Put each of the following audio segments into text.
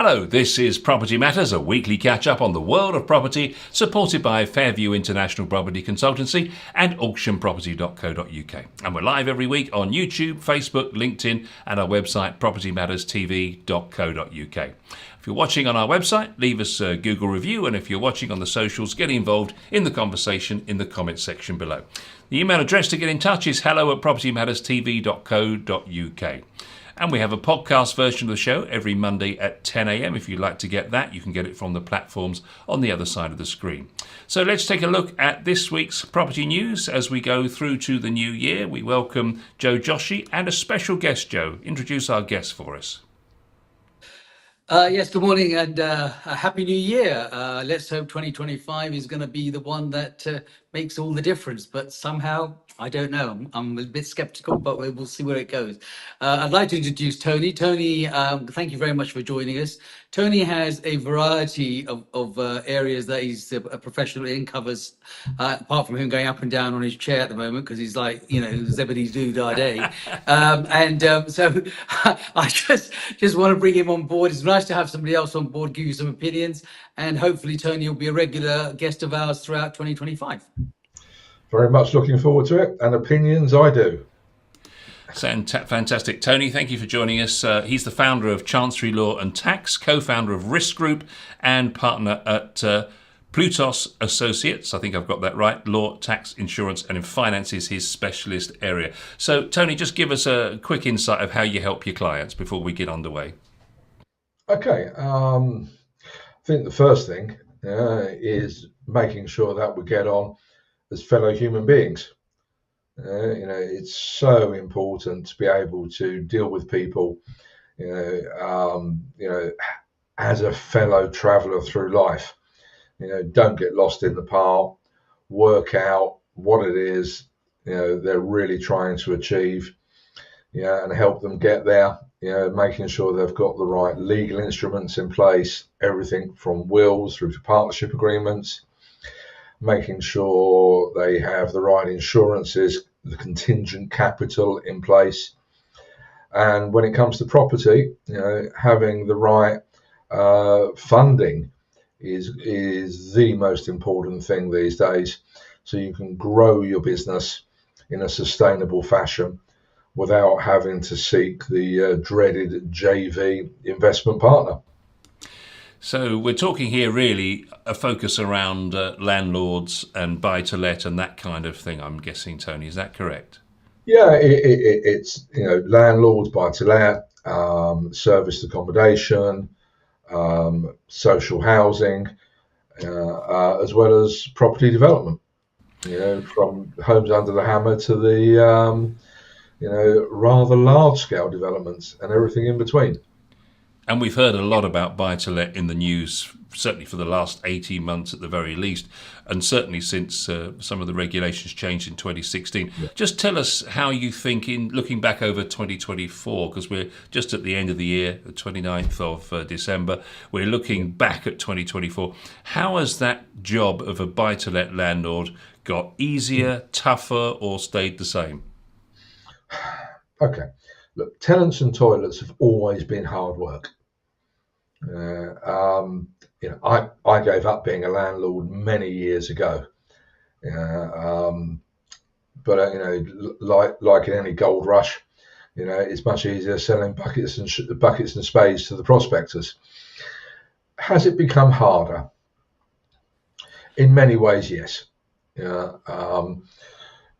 Hello, this is Property Matters, a weekly catch-up on the world of property, supported by Fairview International Property Consultancy and auctionproperty.co.uk. And we're live every week on YouTube, Facebook, LinkedIn, and our website, propertymatterstv.co.uk. If you're watching on our website, leave us a Google review, and if you're watching on the socials, get involved in the conversation in the comments section below. The email address to get in touch is hello@propertymatterstv.co.uk. And we have a podcast version of the show every Monday at 10 a.m. If you'd like to get that, you can get it from the platforms on the other side of the screen. So let's take a look at this week's property news as we go through to the new year. We welcome Joe Joshi and a special guest. Joe, introduce our guest for us. Yes, good morning and a happy new year. Let's hope 2025 is going to be the one that makes all the difference. But somehow, I don't know. I'm a bit skeptical, but we'll see where it goes. I'd like to introduce Tony. Tony, thank you very much for joining us. Tony has a variety of areas that he's a professional in, covers, apart from him going up and down on his chair at the moment, because he's like, Zebedee's Doodah. So I just want to bring him on board. It's nice to have somebody else on board, give you some opinions, and hopefully Tony will be a regular guest of ours throughout 2025. Very much looking forward to it, and opinions I do. Fantastic. Tony, thank you for joining us. He's the founder of Chancery Law and Tax, co-founder of Risk Group, and partner at Plutos Associates. I think I've got that right. Law, tax, insurance, and in finance is his specialist area. So, Tony, just give us a quick insight of how you help your clients before we get underway. Okay. I think the first thing is making sure that we get on as fellow human beings. It's so important to be able to deal with people, as a fellow traveller through life. Don't get lost in the part. Work out what it is, they're really trying to achieve, and help them get there. Making sure they've got the right legal instruments in place, everything from wills through to partnership agreements. Making sure they have the right insurances, the contingent capital in place. And when it comes to property, having the right funding is the most important thing these days, so you can grow your business in a sustainable fashion without having to seek the dreaded JV investment partner. So we're talking here really a focus around landlords and buy-to-let and that kind of thing, I'm guessing, Tony. Is that correct? Yeah, it's landlords, buy-to-let, serviced accommodation, social housing, as well as property development. From homes under the hammer to the rather large-scale developments and everything in between. And we've heard a lot about buy-to-let in the news, certainly for the last 18 months at the very least, and certainly since some of the regulations changed in 2016. Yeah. Just tell us how you think, in looking back over 2024, because we're just at the end of the year, the 29th of December, we're looking back at 2024. How has that job of a buy-to-let landlord got easier, tougher, or stayed the same? Okay. Look, tenants and toilets have always been hard work. I gave up being a landlord many years ago. But like in any gold rush, it's much easier selling buckets and spades to the prospectors. Has it become harder? In many ways, yes.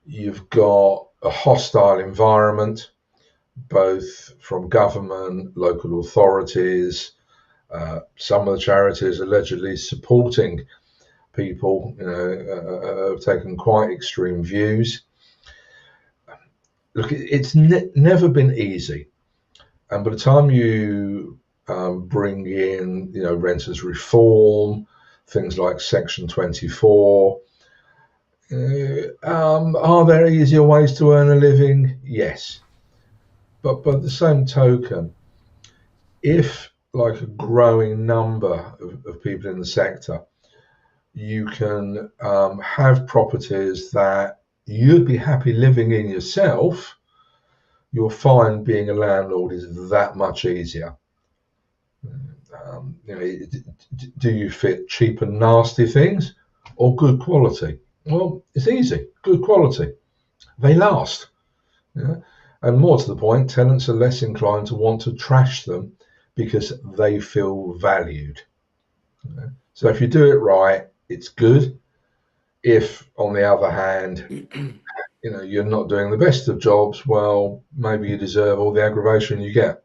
You've got a hostile environment, both from government, local authorities, some of the charities allegedly supporting people, have taken quite extreme views. Look, it's never been easy. And by the time you bring in, renters reform, things like Section 24, are there easier ways to earn a living? Yes. But by the same token, if, like a growing number of people in the sector, you can have properties that you'd be happy living in yourself, you'll find being a landlord is that much easier. Do you fit cheap and nasty things or good quality? Well, it's easy. Good quality. They last. Yeah? And more to the point, tenants are less inclined to want to trash them because they feel valued. Yeah? So if you do it right, it's good. If, on the other hand, you're not doing the best of jobs, well, maybe you deserve all the aggravation you get.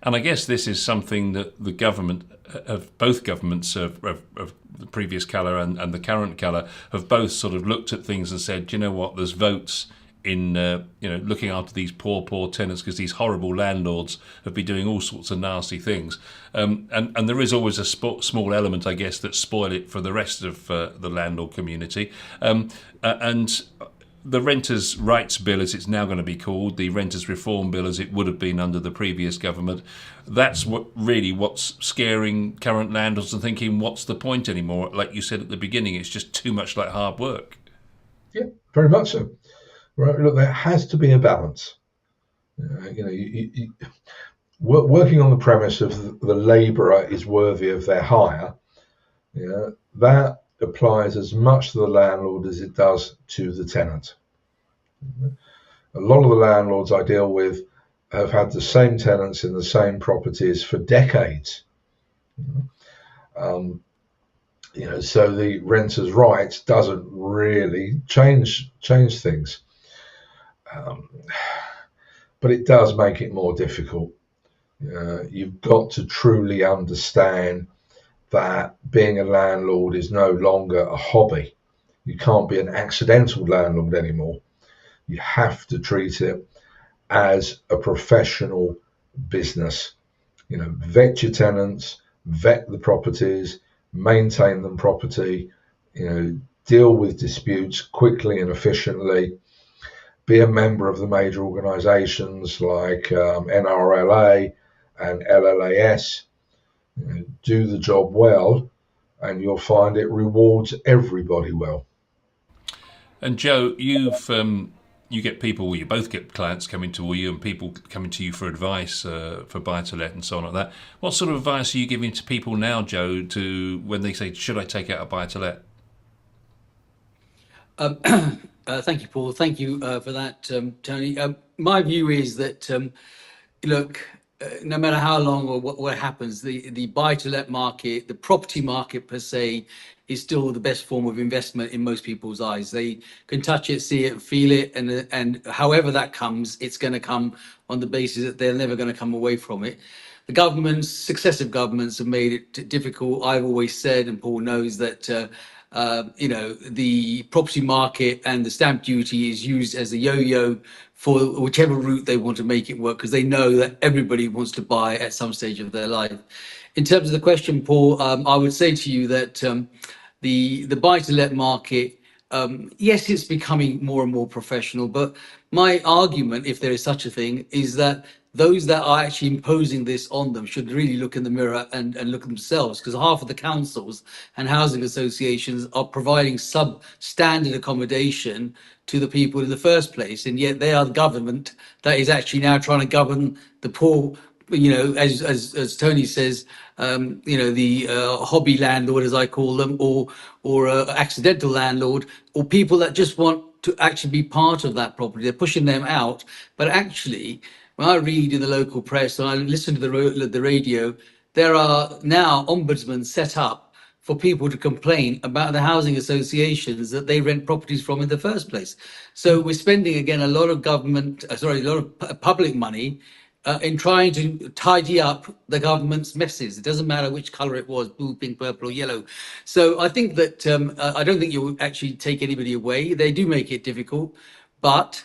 And I guess this is something that the government, of both governments of the previous colour and the current colour, have both sort of looked at things and said, you know what, there's votes in looking after these poor tenants because these horrible landlords have been doing all sorts of nasty things, and there is always a small element, I guess, that spoil it for the rest of the landlord community, and the Renters' Rights Bill, as it's now going to be called, the Renters' Reform Bill, as it would have been under the previous government, that's what's scaring current landlords and thinking, what's the point anymore? Like you said at the beginning, it's just too much like hard work. Yeah, very much so. Right, look, there has to be a balance. Working on the premise of the labourer is worthy of their hire, that applies as much to the landlord as it does to the tenant. A lot of the landlords I deal with have had the same tenants in the same properties for decades. So the renters' rights doesn't really change things, but it does make it more difficult. You've got to truly understand that being a landlord is no longer a hobby. You can't be an accidental landlord anymore. You have to treat it as a professional business. Vet your tenants, vet the properties, maintain them properly, deal with disputes quickly and efficiently, be a member of the major organisations like NRLA and LLAS. Do the job well, and you'll find it rewards everybody well. And Joe, you get people, you both get clients coming to you and people coming to you for advice for buy-to-let and so on like that. What sort of advice are you giving to people now, Joe, to when they say, should I take out a buy-to-let? Thank you, Paul. Thank you for that, Tony. My view is that, look, no matter how long or what happens, the buy-to-let market, the property market per se, is still the best form of investment in most people's eyes. They can touch it, see it, feel it, and however that comes, it's going to come on the basis that they're never going to come away from it. The successive governments have made it difficult. I've always said, and Paul knows, that the property market and the stamp duty is used as a yo-yo for whichever route they want to make it work, because they know that everybody wants to buy at some stage of their life. In terms of the question, Paul, I would say to you that the buy-to-let market, yes, it's becoming more and more professional, but my argument, if there is such a thing, is that those that are actually imposing this on them should really look in the mirror and look at themselves, because half of the councils and housing associations are providing substandard accommodation to the people in the first place, and yet they are the government that is actually now trying to govern the poor, as Tony says, the hobby landlord, as I call them, or accidental landlord, or people that just want to actually be part of that property. They're pushing them out. But actually, when I read in the local press and I listen to the radio, there are now ombudsmen set up for people to complain about the housing associations that they rent properties from in the first place. So we're spending again a lot of public money in trying to tidy up the government's messes. It doesn't matter which colour it was, blue, pink, purple or yellow. So I think that I don't think you'll actually take anybody away. They do make it difficult, but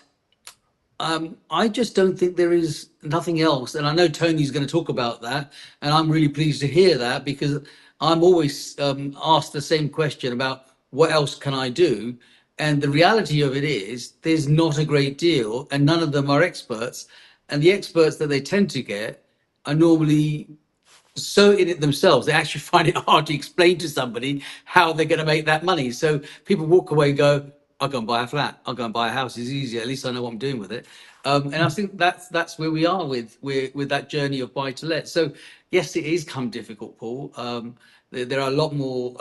I just don't think there is nothing else. And I know Tony's going to talk about that, and I'm really pleased to hear that, because I'm always asked the same question about what else can I do? And the reality of it is there's not a great deal, and none of them are experts. And the experts that they tend to get are normally so in it themselves, they actually find it hard to explain to somebody how they're going to make that money. So people walk away and go, I'll go and buy a flat. I'll go and buy a house. It's easier. At least I know what I'm doing with it. And I think that's where we are with that journey of buy to let. So yes, it is come difficult, Paul. There are a lot more,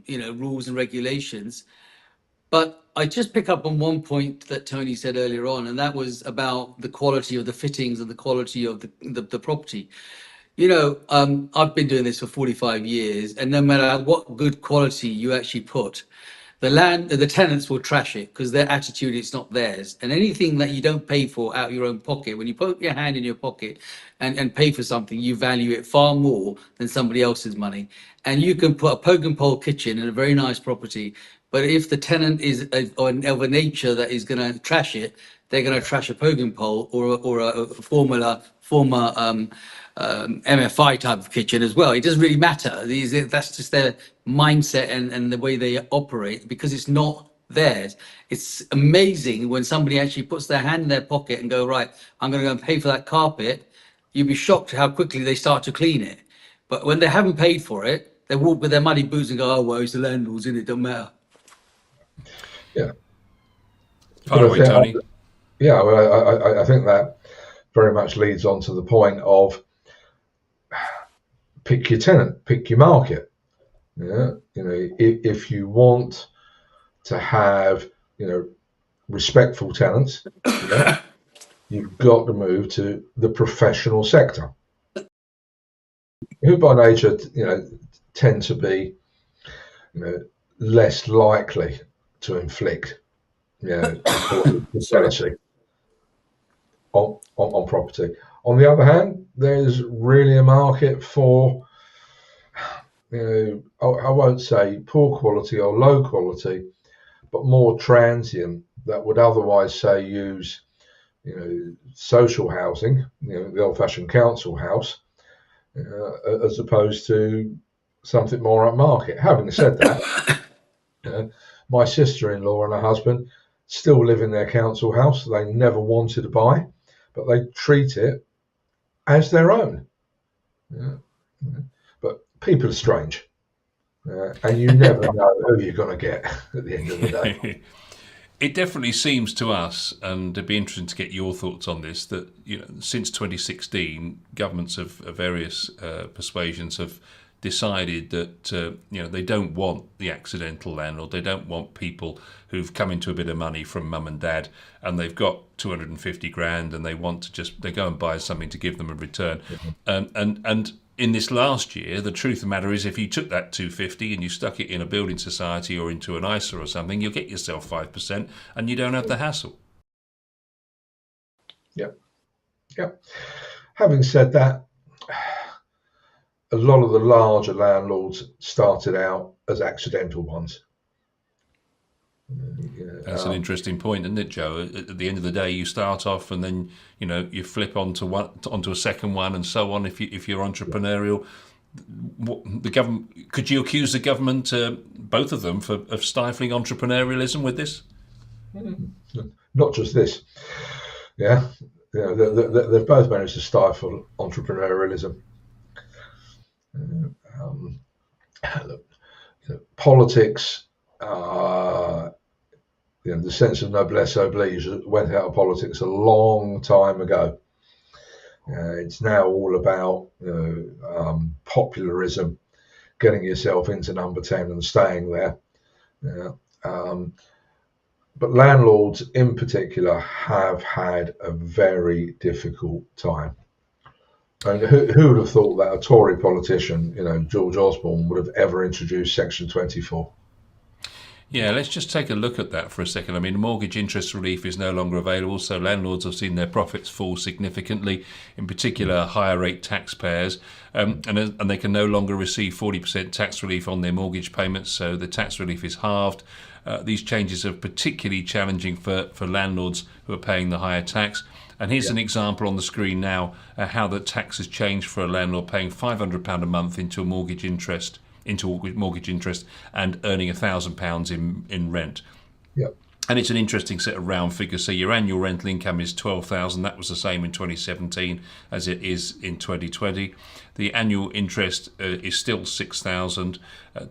rules and regulations. But I just pick up on one point that Tony said earlier on, and that was about the quality of the fittings and the quality of the property. I've been doing this for 45 years, and no matter what good quality you actually put, the tenants will trash it because their attitude it's not theirs. And anything that you don't pay for out of your own pocket, when you put your hand in your pocket and pay for something, you value it far more than somebody else's money. And you can put a poke and pole kitchen in a very nice property, but if the tenant is of a nature that is going to trash it, they're going to trash a poke and pole or a former MFI type of kitchen as well. It doesn't really matter. That's just their mindset and the way they operate because it's not theirs. It's amazing when somebody actually puts their hand in their pocket and go, right, I'm going to go and pay for that carpet. You'd be shocked how quickly they start to clean it. But when they haven't paid for it, they walk with their muddy boots and go, oh, well, it's the landlord's in it, don't matter. Yeah. Far away, Tony. Yeah, well, I think that very much leads on to the point of pick your tenant, pick your market. Yeah, if you want to have, respectful tenants, you've got to move to the professional sector, who by nature, tend to be, less likely to inflict, insanity on property. On the other hand, there's really a market for, I won't say poor quality or low quality, but more transient that would otherwise say use, social housing, the old-fashioned council house, as opposed to something more upmarket. Having said that, my sister-in-law and her husband still live in their council house. They never wanted to buy, but they treat it as their own. But people are strange, and you never know who you're going to get at the end of the day. It definitely seems to us, and it'd be interesting to get your thoughts on this, that since 2016, governments of various persuasions have decided that they don't want the accidental landlord. They don't want people who've come into a bit of money from mum and dad, and they've got 250 grand, and they want to they go and buy something to give them a return. And in this last year, the truth of the matter is, if you took that 250 and you stuck it in a building society or into an ISA or something, you'll get yourself 5%, and you don't have the hassle. Yeah. Having said that, a lot of the larger landlords started out as accidental ones. That's an interesting point, isn't it, Joe? At the end of the day, you start off and then you flip onto a second one, and so on. If you're entrepreneurial, the government, could you accuse the government, both of them, of stifling entrepreneurialism with this? Not just this. Yeah, they've both managed to stifle entrepreneurialism. Politics, the sense of noblesse oblige went out of politics a long time ago. It's now all about popularism, getting yourself into number 10 and staying there. But landlords in particular have had a very difficult time. And who would have thought that a Tory politician, George Osborne, would have ever introduced Section 24? Yeah, let's just take a look at that for a second. I mean, mortgage interest relief is no longer available, so landlords have seen their profits fall significantly, in particular higher rate taxpayers, and they can no longer receive 40% tax relief on their mortgage payments, so the tax relief is halved. These changes are particularly challenging for landlords who are paying the higher tax. And here's an example on the screen now, how the tax has changed for a landlord paying £500 a month into mortgage interest and earning £1,000 in rent. Yep. And it's an interesting set of round figures. So your annual rental income is £12,000. That was the same in 2017 as it is in 2020. The annual interest is still £6,000.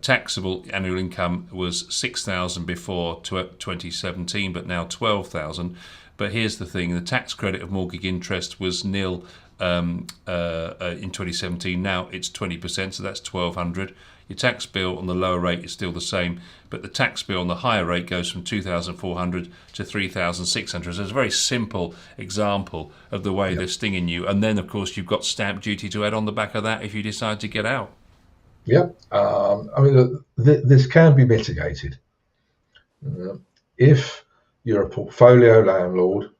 Taxable annual income was £6,000 before 2017, but now £12,000. But here's the thing, the tax credit of mortgage interest was nil in 2017. Now it's 20%, so that's 1,200. Your tax bill on the lower rate is still the same, but the tax bill on the higher rate goes from 2,400 to 3,600. So it's a very simple example of the way they're stinging you. And then, of course, you've got stamp duty to add on the back of that if you decide to get out. Yep. I mean, look, this can be mitigated. If you're a portfolio landlord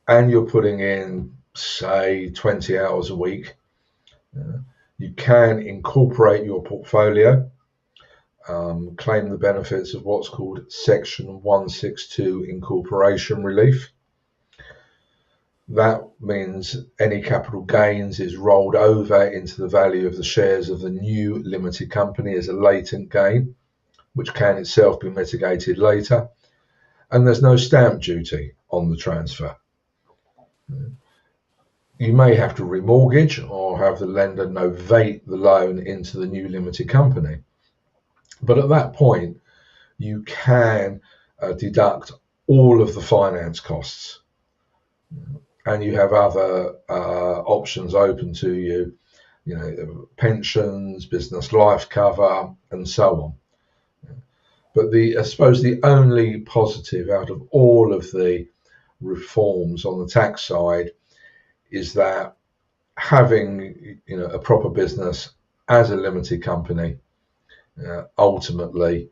and you're putting in, say, 20 hours a week, you can incorporate your portfolio, claim the benefits of what's called Section 162 incorporation relief. That means any capital gains is rolled over into the value of the shares of the new limited company as a latent gain, which can itself be mitigated later. And there's no stamp duty on the transfer. You may have to remortgage or have the lender novate the loan into the new limited company. But at that point, you can deduct all of the finance costs. And you have other options open to you, pensions, business life cover, and so on. But I suppose the only positive out of all of the reforms on the tax side is that having a proper business as a limited company, ultimately,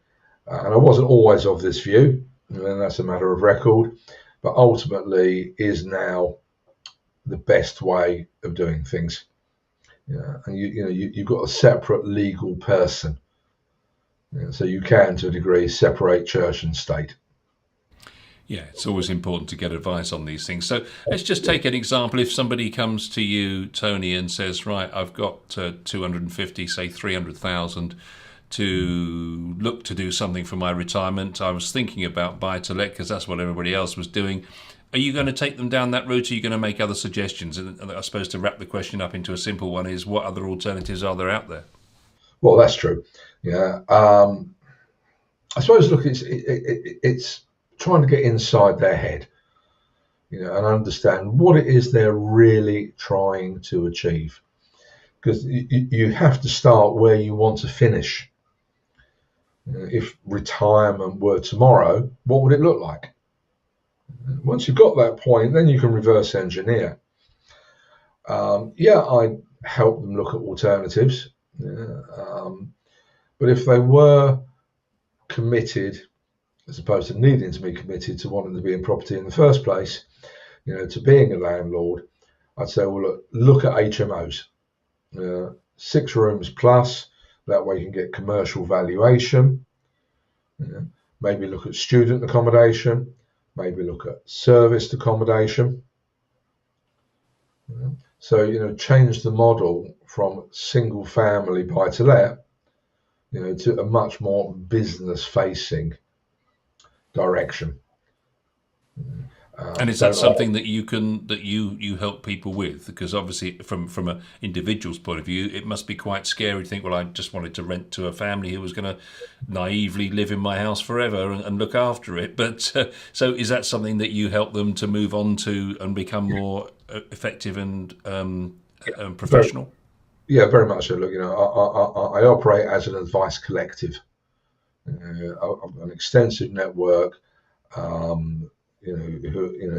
and I wasn't always of this view, and that's a matter of record, but ultimately is now the best way of doing things. And you've got a separate legal person, so you can, to a degree, separate church and state. Yeah, it's always important to get advice on these things. So let's just take an example. If somebody comes to you, Tony, and says, right, I've got 250, say 300,000 to look to do something for my retirement. I was thinking about buy-to-let because that's what everybody else was doing. Are you going to take them down that route? Or are you going to make other suggestions? And I suppose to wrap the question up into a simple one is, what other alternatives are there out there? Well, that's true. Yeah. I suppose, look, it's trying to get inside their head, and understand what it is they're really trying to achieve. Because you have to start where you want to finish. If retirement were tomorrow, what would it look like? Once you've got that point, then you can reverse engineer. I help them look at alternatives. But if they were committed, as opposed to needing to be committed to wanting to be in property in the first place, to being a landlord, I'd say, well, look at HMOs. 6 rooms plus, that way you can get commercial valuation. Maybe look at student accommodation, maybe look at serviced accommodation. So, change the model from single family buy-to-let, to a much more business facing direction. And is that something that you help people with? Because obviously, from an individual's point of view, it must be quite scary to think, well, I just wanted to rent to a family who was going to naively live in my house forever and look after it. But so is that something that you help them to move on to and become more effective and professional? Yeah, very much so. Look, I operate as an advice collective. An extensive network.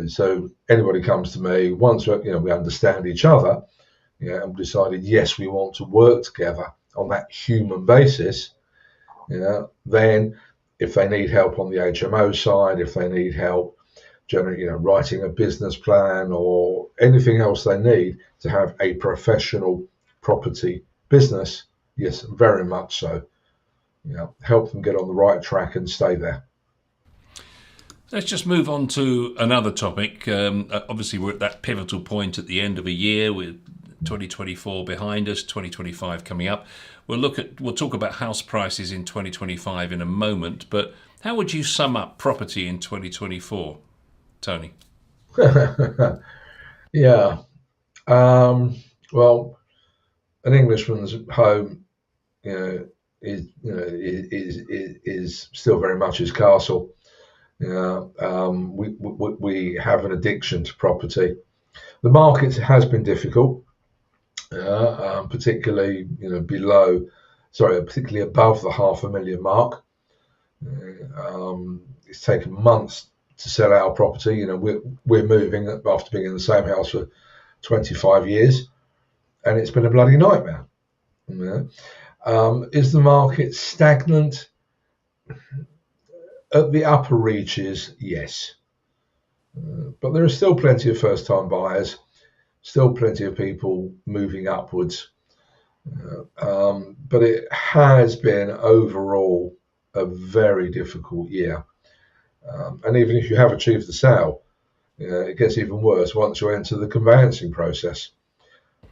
So anybody comes to me once we understand each other, and decided yes, we want to work together on that human basis. Then if they need help on the HMO side, if they need help generally, writing a business plan or anything else they need to have a professional property business, yes, very much so. Help them get on the right track and stay there. Let's just move on to another topic. Obviously, we're at that pivotal point at the end of a year with 2024 behind us, 2025 coming up. We'll talk about house prices in 2025 in a moment. But how would you sum up property in 2024, Tony? Yeah. Well, an Englishman's home, is still very much his castle. We have an addiction to property. The market has been difficult, particularly particularly above the 500,000 mark. It's taken months to sell our property. We're moving after being in the same house for 25 years, and it's been a bloody nightmare. Is the market stagnant? At the upper reaches, yes. But there are still plenty of first-time buyers, still plenty of people moving upwards. But it has been overall a very difficult year. And even if you have achieved the sale, it gets even worse once you enter the conveyancing process.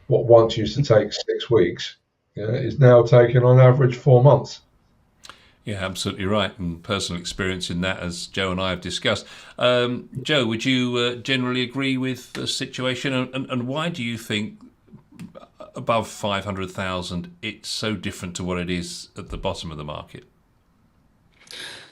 What once used to take 6 weeks is now taking on average 4 months. Yeah, absolutely right. And personal experience in that, as Joe and I have discussed. Joe, would you generally agree with the situation? And why do you think above 500,000 it's so different to what it is at the bottom of the market?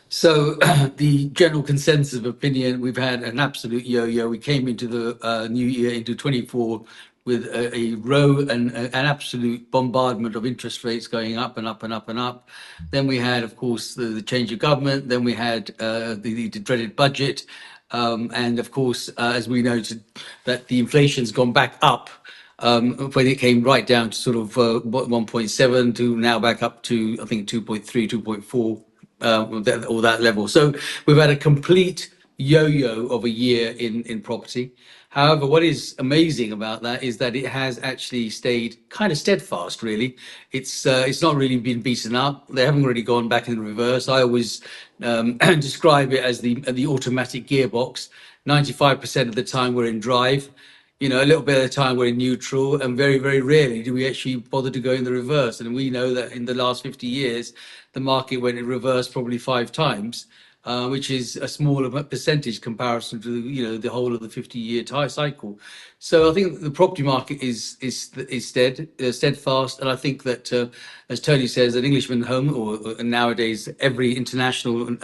So the general consensus of opinion, we've had an absolute yo-yo. We came into the new year, into 24, with a row and an absolute bombardment of interest rates going up and up and up and up. Then we had, of course, the change of government. Then we had the dreaded budget. And of course, as we noted, that the inflation's gone back up when it came right down to sort of 1.7 to now back up to, I think, 2.3, 2.4. Or that level. So we've had a complete yo-yo of a year in property. However, what is amazing about that is that it has actually stayed kind of steadfast, really. It's not really been beaten up. They haven't really gone back in reverse. I always describe it as the automatic gearbox. 95% of the time we're in drive. A little bit of the time we're in neutral, and very, very rarely do we actually bother to go in the reverse. And we know that in the last 50 years, the market went in reverse probably 5 times, which is a smaller percentage comparison to the whole of the 50-year cycle. So I think the property market is steadfast, and I think that, as Tony says, an Englishman home, or nowadays every international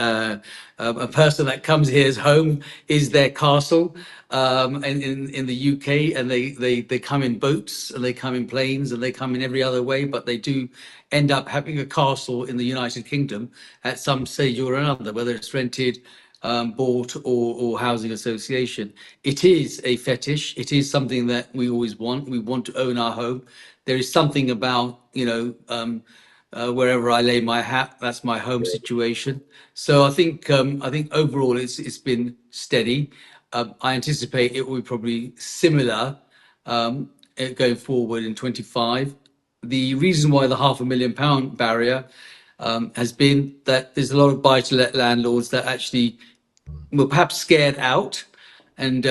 a person that comes here's home is their castle. And in the UK, and they come in boats, and they come in planes, and they come in every other way, but they do end up having a castle in the United Kingdom at some stage or another, whether it's rented, bought, or housing association. It is a fetish. It is something that we always want. We want to own our home. There is something about wherever I lay my hat, that's my home situation. So I think overall it's been steady. I anticipate it will be probably similar going forward in 25. The reason why the £500,000 barrier has been that there's a lot of buy-to-let landlords that actually were perhaps scared out and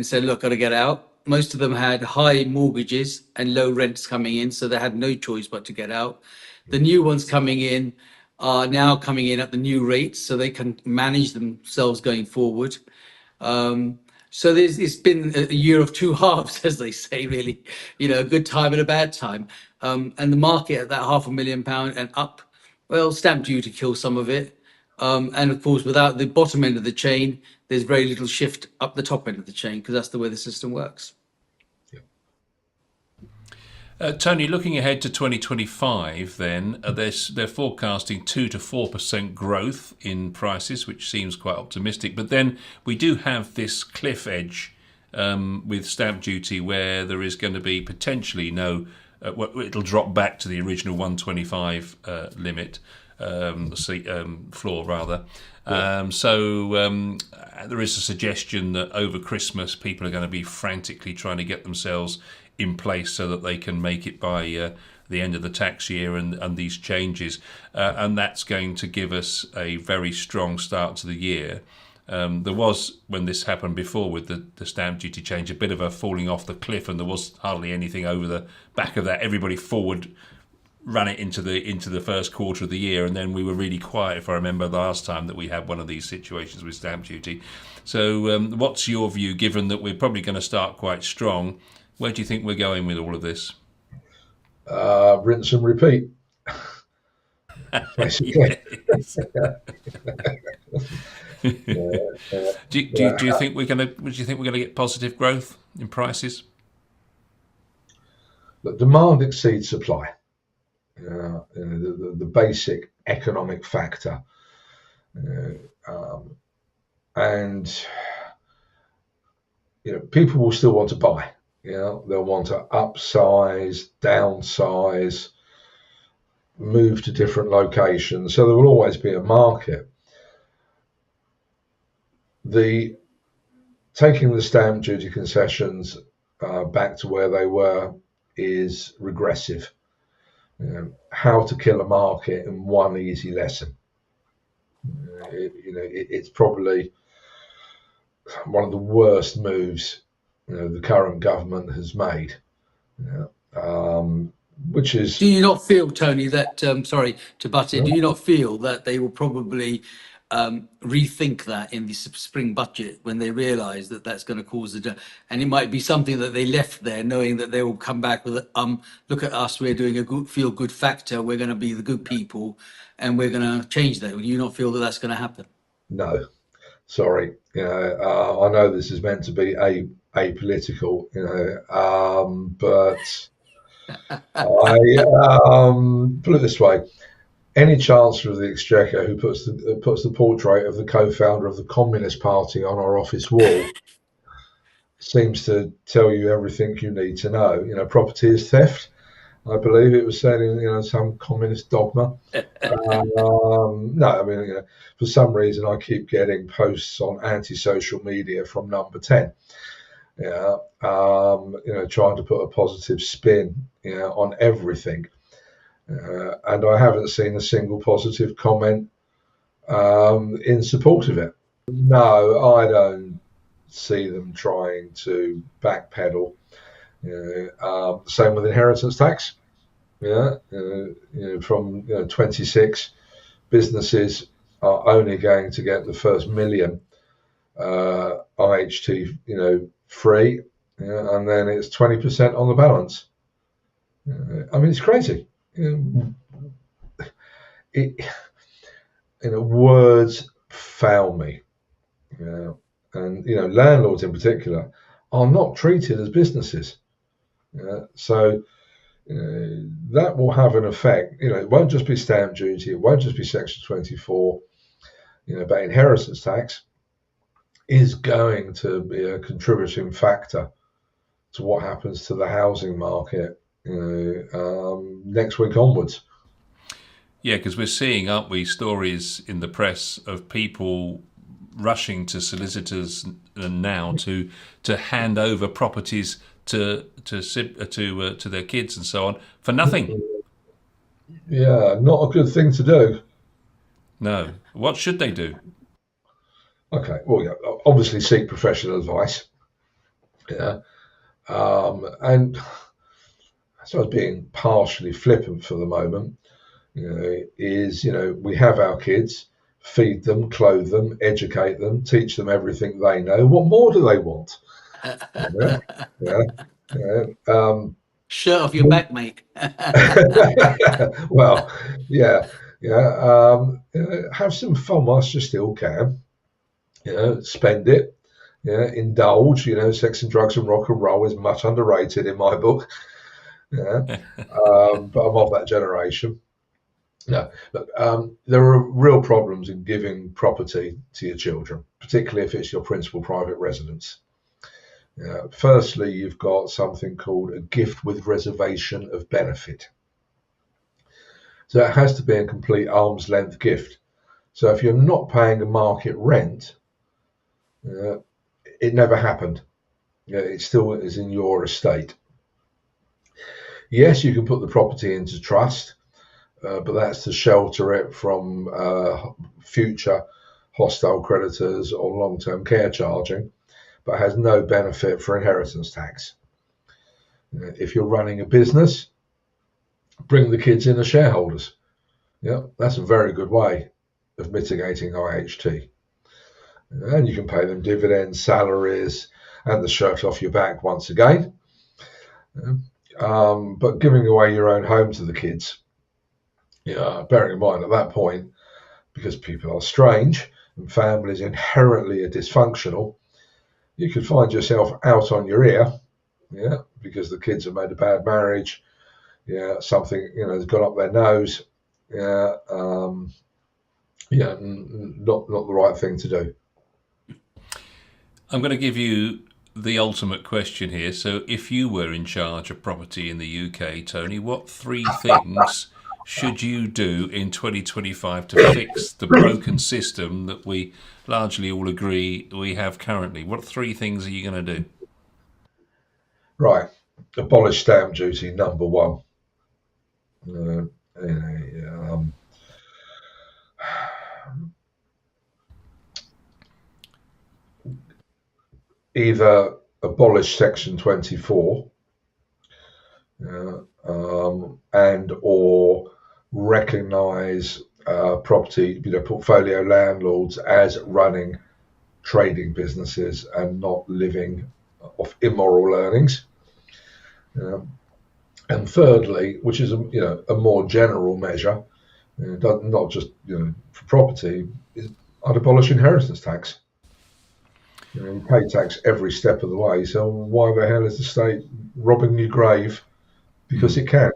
said, look, got to get out. Most of them had high mortgages and low rents coming in, so they had no choice but to get out. The new ones coming in are now coming in at the new rates, so they can manage themselves going forward. So it's been a year of 2 halves, as they say, really, a good time and a bad time. And the market at that £500,000 and up, well, stamp duty kills some of it. And of course, without the bottom end of the chain, there's very little shift up the top end of the chain, because that's the way the system works. Tony, looking ahead to 2025, then they're forecasting 2 to 4% growth in prices, which seems quite optimistic. But then we do have this cliff edge with stamp duty, where there is going to be potentially no. It'll drop back to the original 125 limit, floor rather. So there is a suggestion that over Christmas people are going to be frantically trying to get themselves in place so that they can make it by the end of the tax year and these changes. And that's going to give us a very strong start to the year. There was, when this happened before with the stamp duty change, a bit of a falling off the cliff, and there was hardly anything over the back of that. Everybody forward ran it into the first quarter of the year, and then we were really quiet, if I remember the last time that we had one of these situations with stamp duty. So what's your view, given that we're probably going to start quite strong? Where do you think we're going with all of this? Rinse and repeat, basically. Do you think we're going to? Do you think we're going to get positive growth in prices? The demand exceeds supply. The basic economic factor, and people will still want to buy. They'll want to upsize, downsize, move to different locations. So there will always be a market. Taking the stamp duty concessions back to where they were is regressive. How to kill a market in one easy lesson. It's probably one of the worst moves the current government has made. Which is. Do you not feel, Tony, that sorry to butt in? Do you not feel that they will probably rethink that in the spring budget when they realise that that's going to cause and it might be something that they left there, knowing that they will come back with look at us, we're doing a good feel good factor, we're going to be the good people, and we're going to change that. Do you not feel that that's going to happen? No, sorry. I know this is meant to be apolitical, but I put it this way. Any Chancellor of the Exchequer who puts the portrait of the co-founder of the Communist Party on our office wall seems to tell you everything you need to know. Property is theft. I believe it was said in some communist dogma. No, I mean, for some reason I keep getting posts on anti-social media from Number 10. Trying to put a positive spin on everything. And I haven't seen a single positive comment in support of it. No, I don't see them trying to backpedal. Same with inheritance tax. From 26, businesses are only going to get the first million IHT, free, and then it's 20% on the balance. I mean, it's crazy. Words fail me. And landlords in particular are not treated as businesses. So that will have an effect. It won't just be stamp duty, it won't just be Section 24, but inheritance tax is going to be a contributing factor to what happens to the housing market next week onwards. Yeah, because we're seeing, aren't we, stories in the press of people rushing to solicitors now to hand over properties to their kids and so on for nothing. Yeah, not a good thing to do. No. What should they do? Okay, well, obviously seek professional advice. Yeah, and I suppose being partially flippant for the moment, is we have our kids, feed them, clothe them, educate them, teach them everything they know. What more do they want? Shirt off your back, mate. Well, yeah. Have some fun whilst you still can. Spend it. Indulge. Sex and drugs and rock and roll is much underrated in my book. But I'm of that generation. No, look, there are real problems in giving property to your children, particularly if it's your principal private residence. Firstly, you've got something called a gift with reservation of benefit. So it has to be a complete arm's length gift. So if you're not paying a market rent, it never happened. It still is in your estate. Yes, you can put the property into trust, but that's to shelter it from future hostile creditors or long-term care charging, but has no benefit for inheritance tax. If you're running a business, bring the kids in as shareholders. That's a very good way of mitigating IHT. And you can pay them dividends, salaries, and the shirt off your back once again. But giving away your own home to the kids, bearing in mind at that point, because people are strange, and families inherently are dysfunctional, you could find yourself out on your ear, yeah, because the kids have made a bad marriage, yeah, something has gone up their nose, yeah, not the right thing to do. I'm going to give you the ultimate question here. So, if you were in charge of property in the UK, Tony, what three things should you do in 2025 to fix the broken system that we largely all agree we have currently? What three things are you going to do? Right, abolish stamp duty, number one. Um, either abolish Section 24 and or recognise property, portfolio landlords as running trading businesses and not living off immoral earnings. And thirdly, which is a more general measure, not just for property, is I'd abolish inheritance tax. You pay tax every step of the way, so why the hell is the state robbing your grave? Because it can.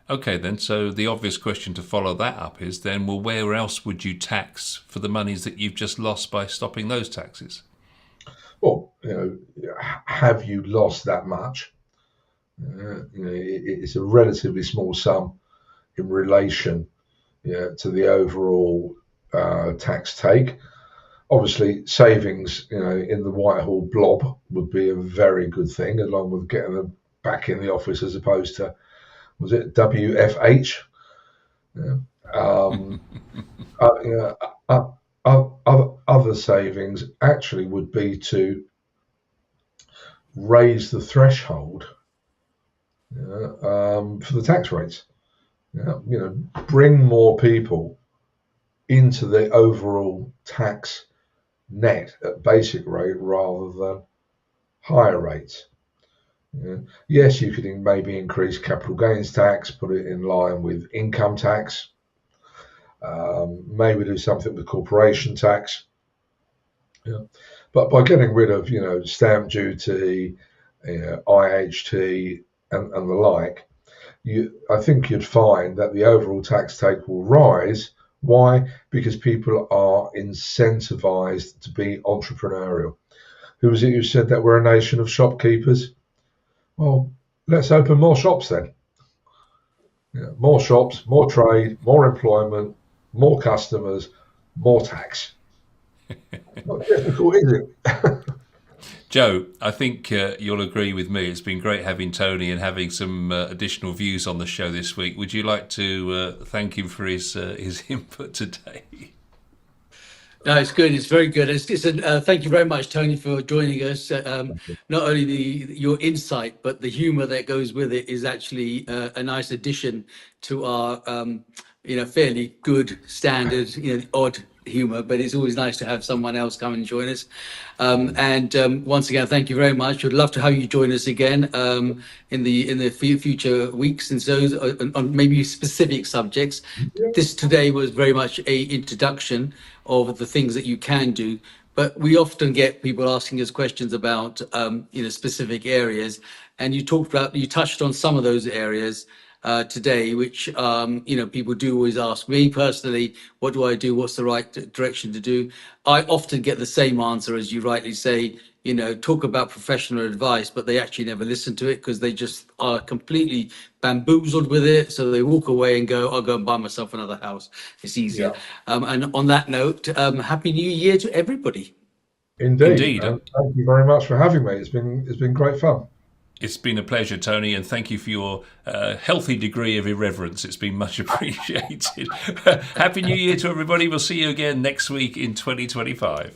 Okay, then. So the obvious question to follow that up is then, well, where else would you tax for the monies that you've just lost by stopping those taxes? Well, have you lost that much? It's a relatively small sum in relation to the overall tax take. Obviously, savings, in the Whitehall blob would be a very good thing, along with getting them back in the office as opposed to, was it WFH? Other savings actually would be to raise the threshold for the tax rates. Bring more people into the overall tax net at basic rate rather than higher rates. Yes, you could maybe increase capital gains tax, put it in line with income tax, maybe do something with corporation tax. But by getting rid of stamp duty, IHT, and the like, I think you'd find that the overall tax take will rise. Why? Because people are incentivized to be entrepreneurial. Who was it who said that we're a nation of shopkeepers? Well, let's open more shops then. More shops, more trade, more employment, more customers, more tax. Not difficult, is it? Joe, I think you'll agree with me. It's been great having Tony and having some additional views on the show this week. Would you like to thank him for his input today? No, it's good. It's very good. Thank you very much, Tony, for joining us. Not only your insight, but the humour that goes with it is actually a nice addition to our, fairly good standard, odd humour. But it's always nice to have someone else come and join us. Once again, thank you very much. We'd love to have you join us again in the future weeks and so on maybe specific subjects. This today was very much a introduction of the things that you can do, but we often get people asking us questions about specific areas, and you touched on some of those areas today, which people do always ask me personally, what do I do? What's the right direction to do? I often get the same answer as you rightly say, talk about professional advice, but they actually never listen to it because they just are completely bamboozled with it. So they walk away and go, I'll go and buy myself another house. It's easier. Yeah. And on that note, Happy New Year to everybody. Indeed. Thank you very much for having me. It's been great fun. It's been a pleasure, Tony, and thank you for your healthy degree of irreverence. It's been much appreciated. Happy New Year to everybody. We'll see you again next week in 2025.